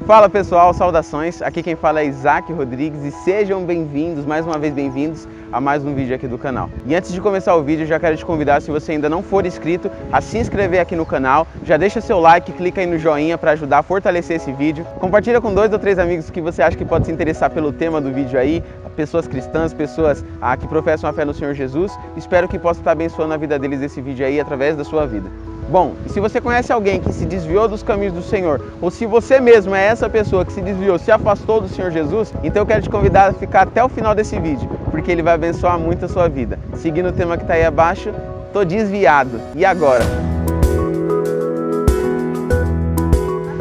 Fala pessoal, saudações, aqui quem fala é Isaac Rodrigues e sejam bem-vindos, mais uma vez bem-vindos a mais um vídeo aqui do canal. E antes de começar o vídeo, eu já quero te convidar, se você ainda não for inscrito, a se inscrever aqui no canal, já deixa seu like, clica aí no joinha para ajudar a fortalecer esse vídeo, compartilha com 2 ou 3 amigos que você acha que pode se interessar pelo tema do vídeo aí, pessoas cristãs, pessoas que professam a fé no Senhor Jesus, espero que possa estar abençoando a vida deles esse vídeo aí através da sua vida. Bom, e se você conhece alguém que se desviou dos caminhos do Senhor, ou se você mesmo é essa pessoa que se desviou, se afastou do Senhor Jesus, então eu quero te convidar a ficar até o final desse vídeo, porque ele vai abençoar muito a sua vida. Seguindo o tema que está aí abaixo, tô desviado. E agora?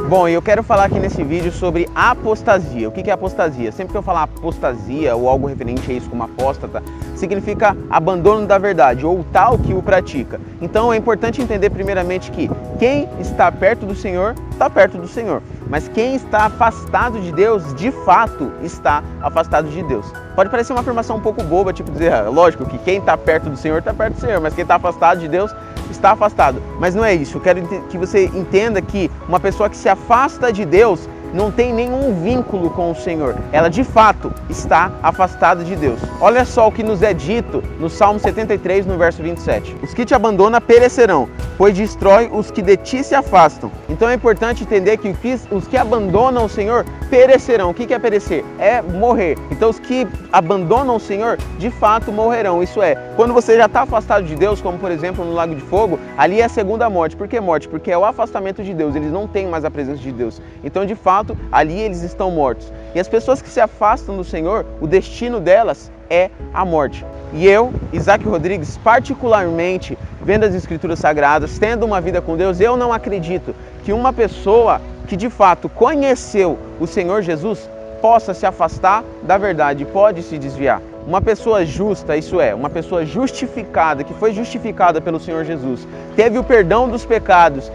Bom, eu quero falar aqui nesse vídeo sobre apostasia. O que é apostasia? Sempre que eu falar apostasia ou algo referente a isso como apóstata, significa abandono da verdade ou tal que o pratica. Então é importante entender primeiramente que quem está perto do Senhor, está perto do Senhor. Mas quem está afastado de Deus, de fato está afastado de Deus. Pode parecer uma afirmação um pouco boba, tipo dizer, lógico que quem está perto do Senhor, está perto do Senhor, mas quem está afastado de Deus, está afastado. Mas não é isso. Eu quero que você entenda que uma pessoa que se afasta de Deus não tem nenhum vínculo com o Senhor. Ela de fato está afastada de Deus. Olha só o que nos é dito no Salmo 73, no verso 27. Os que te abandonam perecerão, pois destrói os que de ti se afastam. Então é importante entender que os que abandonam o Senhor perecerão. O que é perecer? É morrer. Então os que abandonam o Senhor, de fato morrerão. Isso é, quando você já está afastado de Deus, como por exemplo no Lago de Fogo, ali é a segunda morte. Por que morte? Porque é o afastamento de Deus. Eles não têm mais a presença de Deus. Então de fato, ali eles estão mortos. E as pessoas que se afastam do Senhor, o destino delas é a morte. E eu, Isaac Rodrigues, particularmente, vendo as Escrituras Sagradas, tendo uma vida com Deus, eu não acredito que uma pessoa que de fato conheceu o Senhor Jesus possa se afastar da verdade, pode se desviar. Uma pessoa justa, isso é, uma pessoa justificada, que foi justificada pelo Senhor Jesus, teve o perdão dos pecados,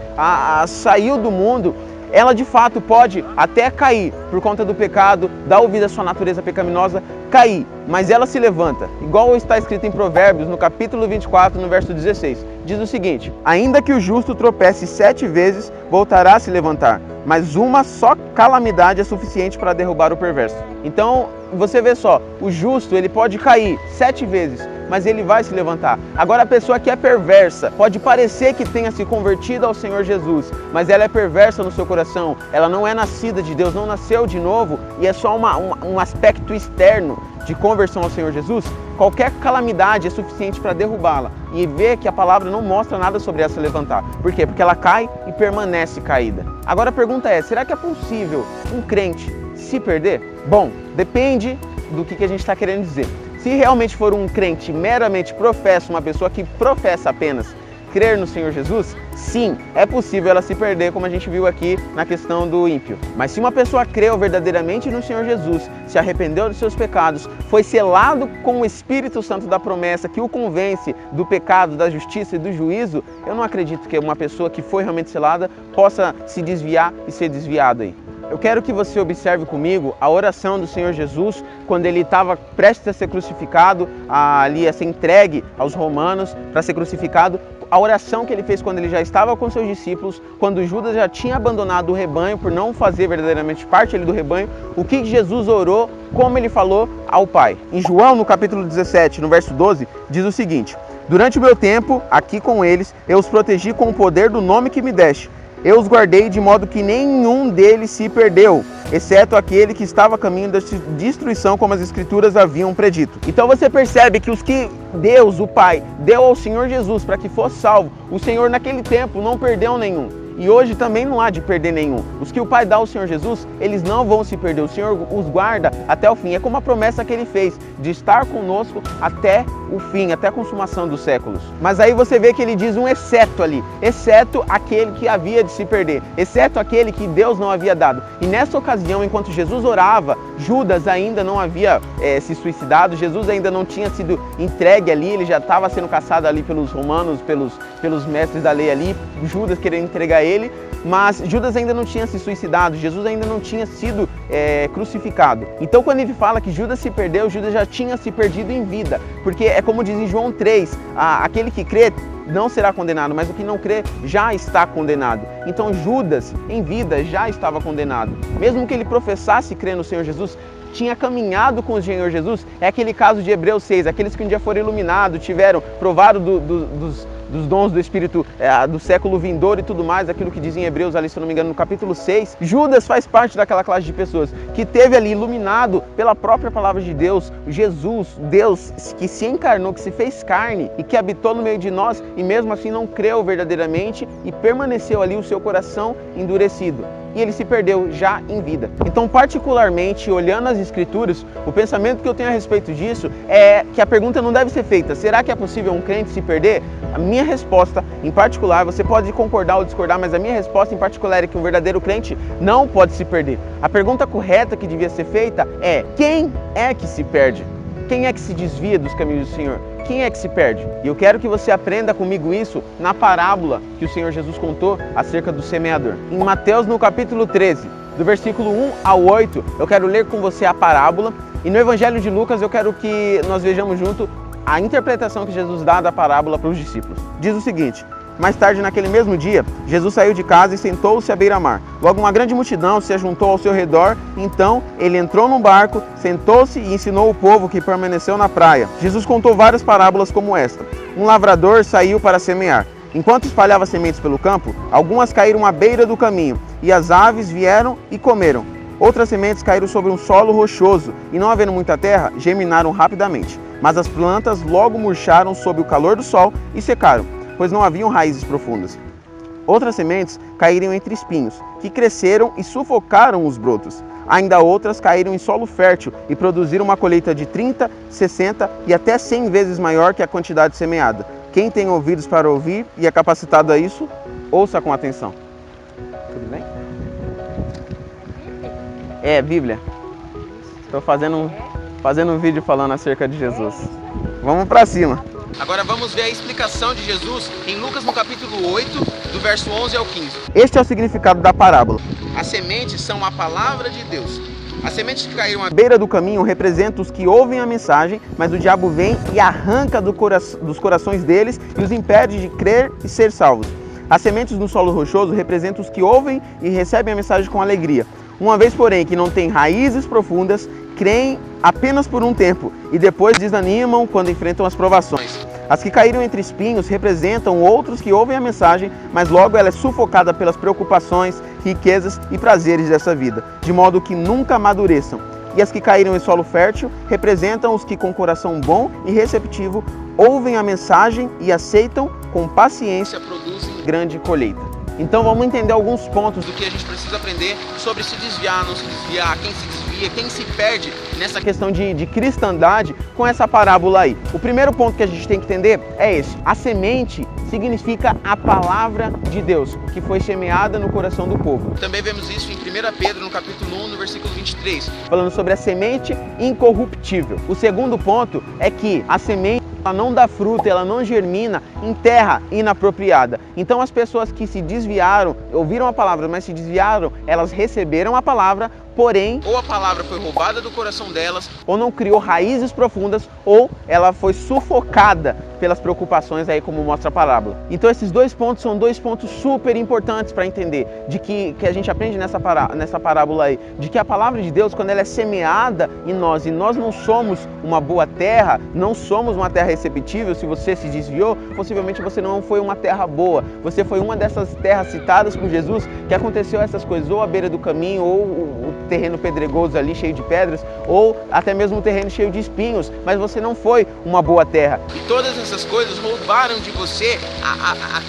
saiu do mundo, ela de fato pode até cair por conta do pecado, dar ouvido à sua natureza pecaminosa, cair, mas ela se levanta. Igual está escrito em Provérbios, no capítulo 24, no verso 16. Diz o seguinte: ainda que o justo tropece 7 vezes, voltará a se levantar, mas uma só calamidade é suficiente para derrubar o perverso. Então, você vê só, o justo ele pode cair 7 vezes, mas ele vai se levantar. Agora a pessoa que é perversa, pode parecer que tenha se convertido ao Senhor Jesus, mas ela é perversa no seu coração, ela não é nascida de Deus, não nasceu de novo, e é só um aspecto externo de conversão ao Senhor Jesus, qualquer calamidade é suficiente para derrubá-la. E ver que a palavra não mostra nada sobre ela se levantar. Por quê? Porque ela cai e permanece caída. Agora a pergunta é, será que é possível um crente se perder? Bom, depende do que a gente está querendo dizer. Se realmente for um crente meramente professo, uma pessoa que professa apenas crer no Senhor Jesus, sim, é possível ela se perder, como a gente viu aqui na questão do ímpio. Mas se uma pessoa creu verdadeiramente no Senhor Jesus, se arrependeu dos seus pecados, foi selado com o Espírito Santo da promessa, que o convence do pecado, da justiça e do juízo, eu não acredito que uma pessoa que foi realmente selada possa se desviar e ser desviado aí. Eu quero que você observe comigo a oração do Senhor Jesus quando ele estava prestes a ser crucificado, ali a ser entregue aos romanos para ser crucificado. A oração que ele fez quando ele já estava com seus discípulos, quando Judas já tinha abandonado o rebanho por não fazer verdadeiramente parte ali do rebanho, o que Jesus orou, como ele falou ao Pai. Em João, no capítulo 17, no verso 12, diz o seguinte: durante o meu tempo aqui com eles, eu os protegi com o poder do nome que me deste. Eu os guardei de modo que nenhum deles se perdeu, exceto aquele que estava a caminho da destruição, como as Escrituras haviam predito. Então você percebe que os que Deus, o Pai, deu ao Senhor Jesus para que fosse salvo, o Senhor naquele tempo não perdeu nenhum. E hoje também não há de perder nenhum. Os que o Pai dá ao Senhor Jesus, eles não vão se perder. O Senhor os guarda até o fim. É como a promessa que Ele fez, de estar conosco até o fim, até a consumação dos séculos. Mas aí você vê que Ele diz um exceto ali. Exceto aquele que havia de se perder. Exceto aquele que Deus não havia dado. E nessa ocasião, enquanto Jesus orava, Judas ainda não havia se suicidado. Jesus ainda não tinha sido entregue ali. Ele já estava sendo caçado ali pelos romanos, pelos mestres da lei ali. Judas querendo entregar ele, mas Judas ainda não tinha se suicidado, Jesus ainda não tinha sido crucificado. Então quando ele fala que Judas se perdeu, Judas já tinha se perdido em vida, porque é como diz em João 3, aquele que crê não será condenado, mas o que não crê já está condenado. Então Judas, em vida, já estava condenado. Mesmo que ele professasse crer no Senhor Jesus, tinha caminhado com o Senhor Jesus, é aquele caso de Hebreus 6, aqueles que um dia foram iluminados, provaram dos dons do Espírito do século vindouro e tudo mais, aquilo que diz em Hebreus ali, se eu não me engano, no capítulo 6. Judas faz parte daquela classe de pessoas que teve ali iluminado pela própria palavra de Deus, Jesus, Deus que se encarnou, que se fez carne e que habitou no meio de nós e mesmo assim não creu verdadeiramente e permaneceu ali o seu coração endurecido. E ele se perdeu já em vida. Então, particularmente, olhando as Escrituras, o pensamento que eu tenho a respeito disso é que a pergunta não deve ser feita: será que é possível um crente se perder? A minha resposta, em particular, você pode concordar ou discordar, mas a minha resposta em particular é que um verdadeiro crente não pode se perder. A pergunta correta que devia ser feita é: quem é que se perde? Quem é que se desvia dos caminhos do Senhor? Quem é que se perde? E eu quero que você aprenda comigo isso na parábola que o Senhor Jesus contou acerca do semeador. Em Mateus, no capítulo 13, do versículo 1 ao 8, eu quero ler com você a parábola. E no Evangelho de Lucas, eu quero que nós vejamos junto a interpretação que Jesus dá da parábola para os discípulos. Diz o seguinte: mais tarde, naquele mesmo dia, Jesus saiu de casa e sentou-se à beira-mar. Logo, uma grande multidão se ajuntou ao seu redor. Então, ele entrou num barco, sentou-se e ensinou o povo que permaneceu na praia. Jesus contou várias parábolas como esta. Um lavrador saiu para semear. Enquanto espalhava sementes pelo campo, algumas caíram à beira do caminho, e as aves vieram e comeram. Outras sementes caíram sobre um solo rochoso, e não havendo muita terra, germinaram rapidamente. Mas as plantas logo murcharam sob o calor do sol e secaram, pois não haviam raízes profundas. Outras sementes caíram entre espinhos, que cresceram e sufocaram os brotos. Ainda outras caíram em solo fértil e produziram uma colheita de 30, 60 e até 100 vezes maior que a quantidade semeada. Quem tem ouvidos para ouvir e é capacitado a isso, ouça com atenção. Tudo bem? É, Bíblia. Estou fazendo um vídeo falando acerca de Jesus. Vamos para cima. Agora vamos ver a explicação de Jesus em Lucas no capítulo 8, do verso 11 ao 15. Este é o significado da parábola. As sementes são a palavra de Deus. As sementes que caíram à beira do caminho representam os que ouvem a mensagem, mas o diabo vem e arranca dos corações deles e os impede de crer e ser salvos. As sementes no solo rochoso representam os que ouvem e recebem a mensagem com alegria. Uma vez, porém, que não têm raízes profundas, creem apenas por um tempo e depois desanimam quando enfrentam as provações. As que caíram entre espinhos representam outros que ouvem a mensagem, mas logo ela é sufocada pelas preocupações, riquezas e prazeres dessa vida, de modo que nunca amadureçam. E as que caíram em solo fértil representam os que com coração bom e receptivo ouvem a mensagem e aceitam com paciência, produzem grande colheita. Então vamos entender alguns pontos do que a gente precisa aprender sobre se desviar, não se desviar, quem se desvia, quem se perde nessa questão de cristandade com essa parábola aí. O primeiro ponto que a gente tem que entender é esse: a semente significa a palavra de Deus, que foi semeada no coração do povo. Também vemos isso em 1 Pedro, no capítulo 1, no versículo 23, falando sobre a semente incorruptível. O segundo ponto é que a semente ela não dá fruto, ela não germina em terra inapropriada. Então as pessoas que se desviaram, ouviram a palavra, mas se desviaram, elas receberam a palavra, porém, ou a palavra foi roubada do coração delas, ou não criou raízes profundas, ou ela foi sufocada pelas preocupações aí, como mostra a parábola. Então esses dois pontos são dois pontos super importantes para entender, de que a gente aprende nessa parábola aí, de que a palavra de Deus, quando ela é semeada em nós, e nós não somos uma boa terra, não somos uma terra receptível, se você se desviou, possivelmente você não foi uma terra boa, você foi uma dessas terras citadas por Jesus, que aconteceu essas coisas, ou à beira do caminho, ou o terreno pedregoso ali, cheio de pedras, ou até mesmo um terreno cheio de espinhos, mas você não foi uma boa terra. E todas essas coisas roubaram de você a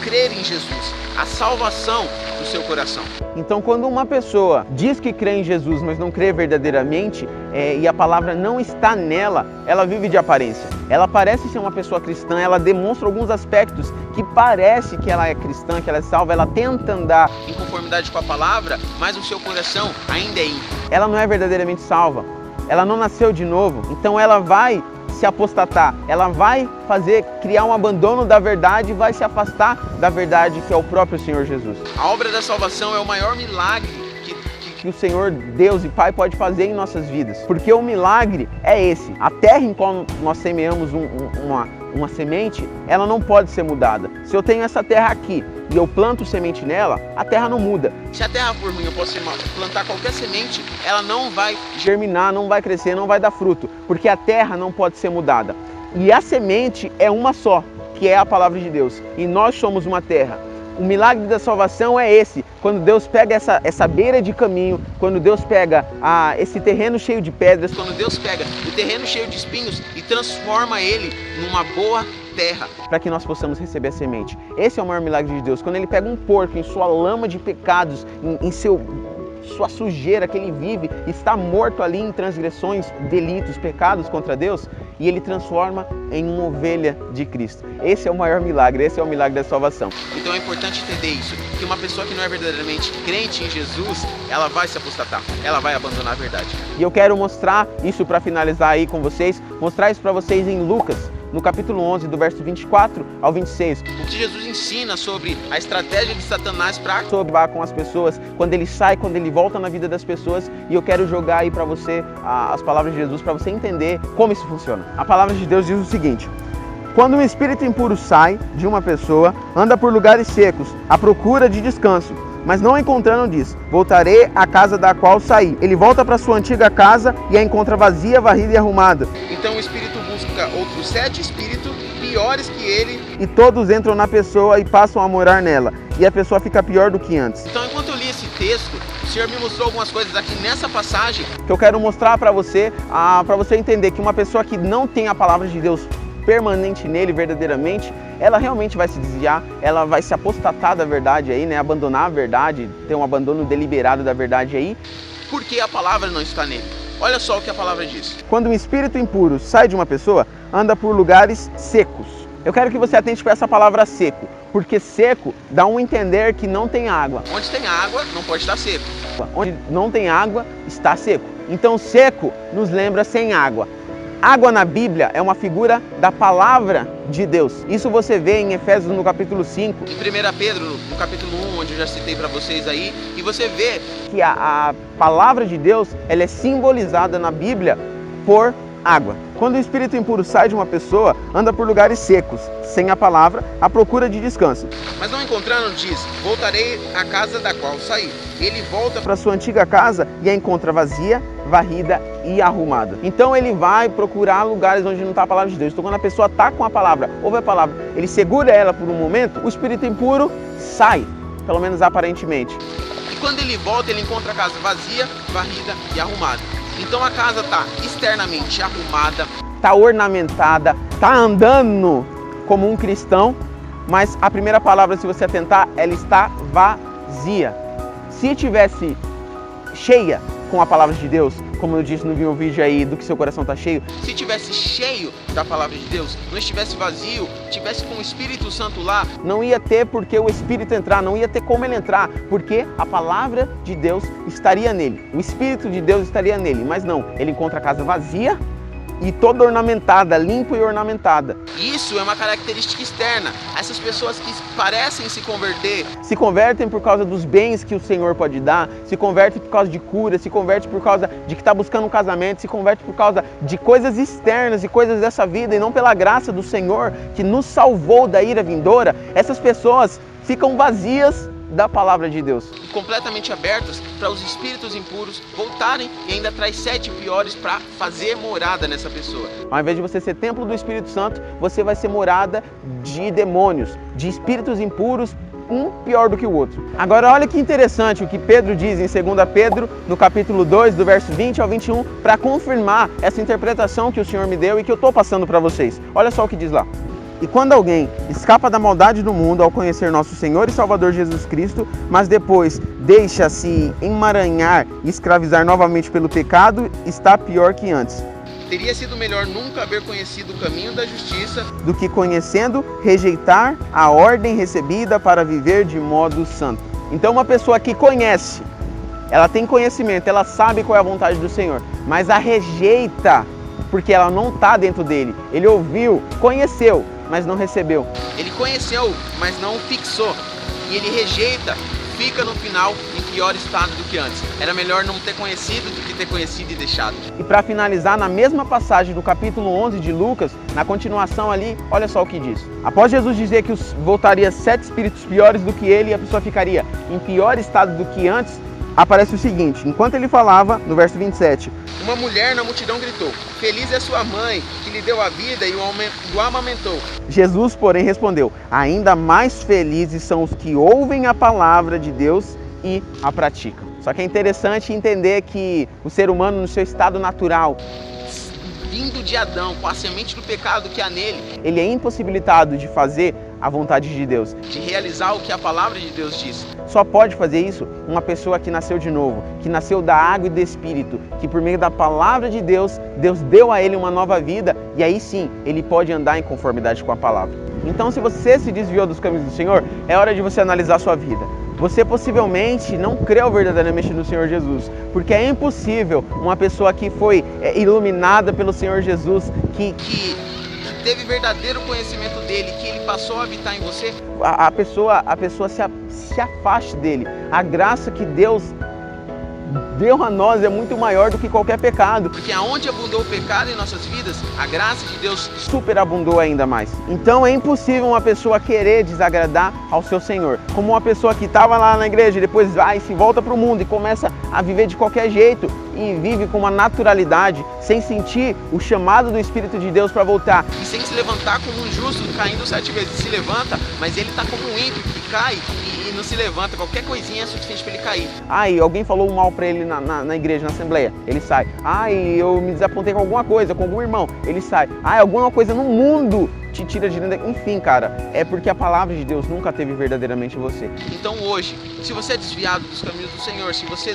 crer em Jesus, a salvação do seu coração. Então, quando uma pessoa diz que crê em Jesus, mas não crê verdadeiramente, e a palavra não está nela, ela vive de aparência. Ela parece ser uma pessoa cristã, ela demonstra alguns aspectos que parece que ela é cristã, que ela é salva, ela tenta andar em conformidade com a palavra, mas o seu coração ainda é ímpio. Ela não é verdadeiramente salva, ela não nasceu de novo, então ela vai se apostatar, ela vai criar um abandono da verdade e vai se afastar da verdade, que é o próprio Senhor Jesus. A obra da salvação é o maior milagre que o Senhor Deus e Pai pode fazer em nossas vidas, porque o milagre é esse: a terra em qual nós semeamos uma semente, ela não pode ser mudada. Se eu tenho essa terra aqui e eu planto semente nela, a terra não muda. Se a terra for ruim, eu posso plantar qualquer semente, ela não vai germinar, não vai crescer, não vai dar fruto, porque a terra não pode ser mudada. E a semente é uma só, que é a palavra de Deus. E nós somos uma terra. O milagre da salvação é esse, quando Deus pega essa beira de caminho, quando Deus pega esse terreno cheio de pedras, quando Deus pega o terreno cheio de espinhos e transforma ele numa boa terra, para que nós possamos receber a semente. Esse é o maior milagre de Deus, quando Ele pega um porco em sua lama de pecados, em sua sujeira que ele vive, está morto ali em transgressões, delitos, pecados contra Deus, e Ele transforma em uma ovelha de Cristo. Esse é o maior milagre, esse é o milagre da salvação. Então é importante entender isso, que uma pessoa que não é verdadeiramente crente em Jesus, ela vai se apostatar, ela vai abandonar a verdade. E eu quero mostrar isso para finalizar aí com vocês, mostrar isso para vocês em Lucas, no capítulo 11, do verso 24 ao 26. O que Jesus ensina sobre a estratégia de Satanás para acabar com as pessoas, quando ele sai, quando ele volta na vida das pessoas, e eu quero jogar aí para você as palavras de Jesus, para você entender como isso funciona. A palavra de Deus diz o seguinte: quando um espírito impuro sai de uma pessoa, anda por lugares secos, à procura de descanso, mas não encontrando diz: voltarei à casa da qual saí. Ele volta para sua antiga casa e a encontra vazia, varrida e arrumada. Então o espírito busca outros 7 espíritos piores que ele, e todos entram na pessoa e passam a morar nela, e a pessoa fica pior do que antes. Então, enquanto eu li esse texto, o Senhor me mostrou algumas coisas aqui nessa passagem que eu quero mostrar para você entender que uma pessoa que não tem a palavra de Deus permanente nele verdadeiramente, ela realmente vai se desviar, ela vai se apostatar da verdade aí, né? Abandonar a verdade, ter um abandono deliberado da verdade aí, porque a palavra não está nele. Olha só o que a palavra diz. Quando um espírito impuro sai de uma pessoa, anda por lugares secos. Eu quero que você atente para essa palavra seco, porque seco dá um entender que não tem água. Onde tem água, não pode estar seco. Onde não tem água, está seco. Então seco nos lembra sem água. Água na Bíblia é uma figura da palavra de Deus. Isso você vê em Efésios no capítulo 5. Em 1 Pedro no capítulo 1, onde eu já citei para vocês aí. E você vê que a palavra de Deus, ela é simbolizada na Bíblia por água. Quando o espírito impuro sai de uma pessoa, anda por lugares secos, sem a palavra, à procura de descanso. Mas não encontrando, diz: voltarei à casa da qual saí. Ele volta para sua antiga casa e a encontra vazia, varrida e arrumada. Então ele vai procurar lugares onde não está a palavra de Deus. Então quando a pessoa está com a palavra, ouve a palavra, ele segura ela por um momento, o espírito impuro sai, pelo menos aparentemente. E quando ele volta, ele encontra a casa vazia, varrida e arrumada. Então a casa está externamente arrumada, está ornamentada, está andando como um cristão, mas a primeira palavra, se você atentar, ela está vazia. Se tivesse cheia com a palavra de Deus, como eu disse no meu vídeo aí, do que seu coração está cheio, se tivesse cheio da palavra de Deus, não estivesse vazio, tivesse com o Espírito Santo lá, não ia ter porque o Espírito entrar, não ia ter como ele entrar, porque a palavra de Deus estaria nele, o Espírito de Deus estaria nele, mas não, ele encontra a casa vazia e toda ornamentada, limpa e ornamentada. Isso é uma característica externa. Essas pessoas que parecem se convertem por causa dos bens que o Senhor pode dar, se convertem por causa de cura, se convertem por causa de que está buscando um casamento, se convertem por causa de coisas externas e coisas dessa vida, e não pela graça do Senhor que nos salvou da ira vindoura. Essas pessoas ficam vazias da palavra de Deus, completamente abertos para os espíritos impuros voltarem, e ainda traz 7 piores para fazer morada nessa pessoa. Ao invés de você ser templo do Espírito Santo, você vai ser morada de demônios, de espíritos impuros, um pior do que o outro. Agora olha que interessante o que Pedro diz em 2 Pedro, no capítulo 2, do verso 20 ao 21, para confirmar essa interpretação que o Senhor me deu e que eu estou passando para vocês. Olha só o que diz lá. E quando alguém escapa da maldade do mundo ao conhecer nosso Senhor e Salvador Jesus Cristo, mas depois deixa-se emaranhar e escravizar novamente pelo pecado, está pior que antes. Teria sido melhor nunca haver conhecido o caminho da justiça do que, conhecendo, rejeitar a ordem recebida para viver de modo santo. Então uma pessoa que conhece, ela tem conhecimento, ela sabe qual é a vontade do Senhor, mas a rejeita porque ela não está dentro dele. Ele ouviu, conheceu, mas não recebeu. Ele conheceu, mas não fixou. E ele rejeita, fica no final em pior estado do que antes. Era melhor não ter conhecido do que ter conhecido e deixado. E para finalizar, na mesma passagem do capítulo 11 de Lucas, na continuação ali, olha só o que diz. Após Jesus dizer que voltaria 7 espíritos piores do que ele e a pessoa ficaria em pior estado do que antes, aparece o seguinte: enquanto ele falava, no verso 27, uma mulher na multidão gritou: feliz é sua mãe, que lhe deu a vida e o amamentou. Jesus, porém, respondeu: ainda mais felizes são os que ouvem a palavra de Deus e a praticam. Só que é interessante entender que o ser humano, no seu estado natural, vindo de Adão, com a semente do pecado que há nele, ele é impossibilitado de fazer a vontade de Deus, de realizar o que a palavra de Deus diz. Só pode fazer isso uma pessoa que nasceu de novo, que nasceu da água e do Espírito, que por meio da palavra de Deus, Deus deu a ele uma nova vida, e aí sim, ele pode andar em conformidade com a palavra. Então, se você se desviou dos caminhos do Senhor, é hora de você analisar a sua vida. Você possivelmente não creu verdadeiramente no Senhor Jesus, porque é impossível uma pessoa que foi iluminada pelo Senhor Jesus, que teve verdadeiro conhecimento dele, que ele passou a habitar em você, a pessoa se afaste dele. A graça que Deus deu a nós é muito maior do que qualquer pecado. Porque aonde abundou o pecado em nossas vidas, a graça de Deus superabundou ainda mais. Então é impossível uma pessoa querer desagradar ao seu Senhor. Como uma pessoa que estava lá na igreja, depois vai, se volta para o mundo e começa a viver de qualquer jeito e vive com uma naturalidade, sem sentir o chamado do Espírito de Deus para voltar. E sem se levantar como um justo, caindo 7 vezes. Se levanta, mas ele está como um ímpio que cai e não se levanta. Qualquer coisinha é suficiente para ele cair. E alguém falou mal para ele na igreja, na assembleia, ele sai. Eu me desapontei com alguma coisa, com algum irmão, ele sai. Alguma coisa no mundo te tira de dentro. Enfim, cara, é porque a palavra de Deus nunca teve verdadeiramente em você. Então hoje, se você é desviado dos caminhos do Senhor, se você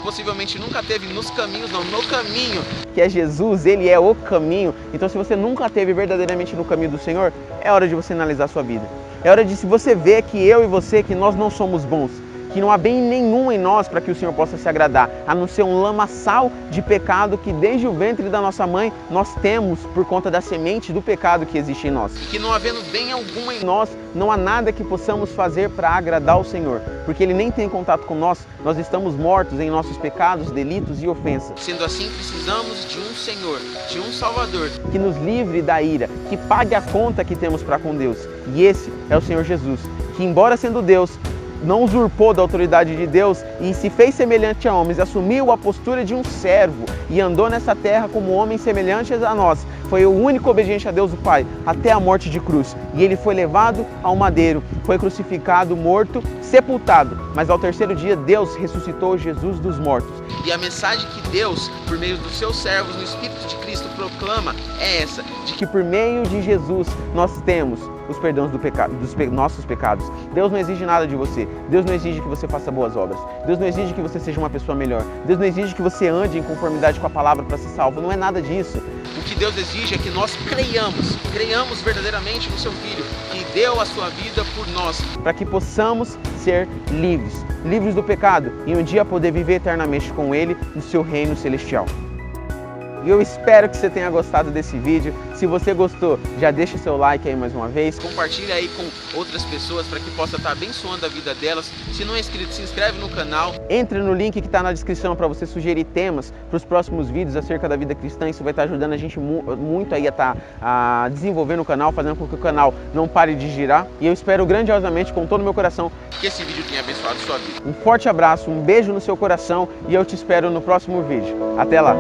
possivelmente nunca teve nos caminhos, não, no caminho, que é Jesus, ele é o caminho. Então, se você nunca teve verdadeiramente no caminho do Senhor, é hora de você analisar a sua vida. É hora de, se você vê que eu e você, que nós não somos bons, que não há bem nenhum em nós para que o Senhor possa se agradar, a não ser um lamaçal de pecado que desde o ventre da nossa mãe nós temos por conta da semente do pecado que existe em nós. E que não havendo bem algum em nós, não há nada que possamos fazer para agradar o Senhor, porque Ele nem tem contato com nós estamos mortos em nossos pecados, delitos e ofensas. Sendo assim, precisamos de um Senhor, de um Salvador, que nos livre da ira, que pague a conta que temos para com Deus. E esse é o Senhor Jesus, que embora sendo Deus, não usurpou da autoridade de Deus e se fez semelhante a homens, assumiu a postura de um servo e andou nessa terra como homens semelhantes a nós. Foi o único obediente a Deus o Pai, até a morte de cruz. E ele foi levado ao madeiro, foi crucificado, morto, sepultado. Mas ao terceiro dia, Deus ressuscitou Jesus dos mortos. E a mensagem que Deus, por meio dos seus servos, no Espírito de Cristo, proclama é essa, de que por meio de Jesus nós temos os perdões dos nossos pecados. Deus não exige nada de você. Deus não exige que você faça boas obras. Deus não exige que você seja uma pessoa melhor. Deus não exige que você ande em conformidade com a palavra para ser salvo. Não é nada disso. O que Deus exige é que nós creiamos verdadeiramente no seu Filho, que deu a sua vida por nós, para que possamos ser livres do pecado e um dia poder viver eternamente com Ele no seu reino celestial. E eu espero que você tenha gostado desse vídeo. Se você gostou, já deixa seu like aí mais uma vez. Compartilha aí com outras pessoas para que possa estar abençoando a vida delas. Se não é inscrito, se inscreve no canal. Entre no link que está na descrição para você sugerir temas para os próximos vídeos acerca da vida cristã. Isso vai estar ajudando a gente muito aí a estar desenvolvendo o canal, fazendo com que o canal não pare de girar. E eu espero grandiosamente, com todo o meu coração, que esse vídeo tenha abençoado a sua vida. Um forte abraço, um beijo no seu coração e eu te espero no próximo vídeo. Até lá!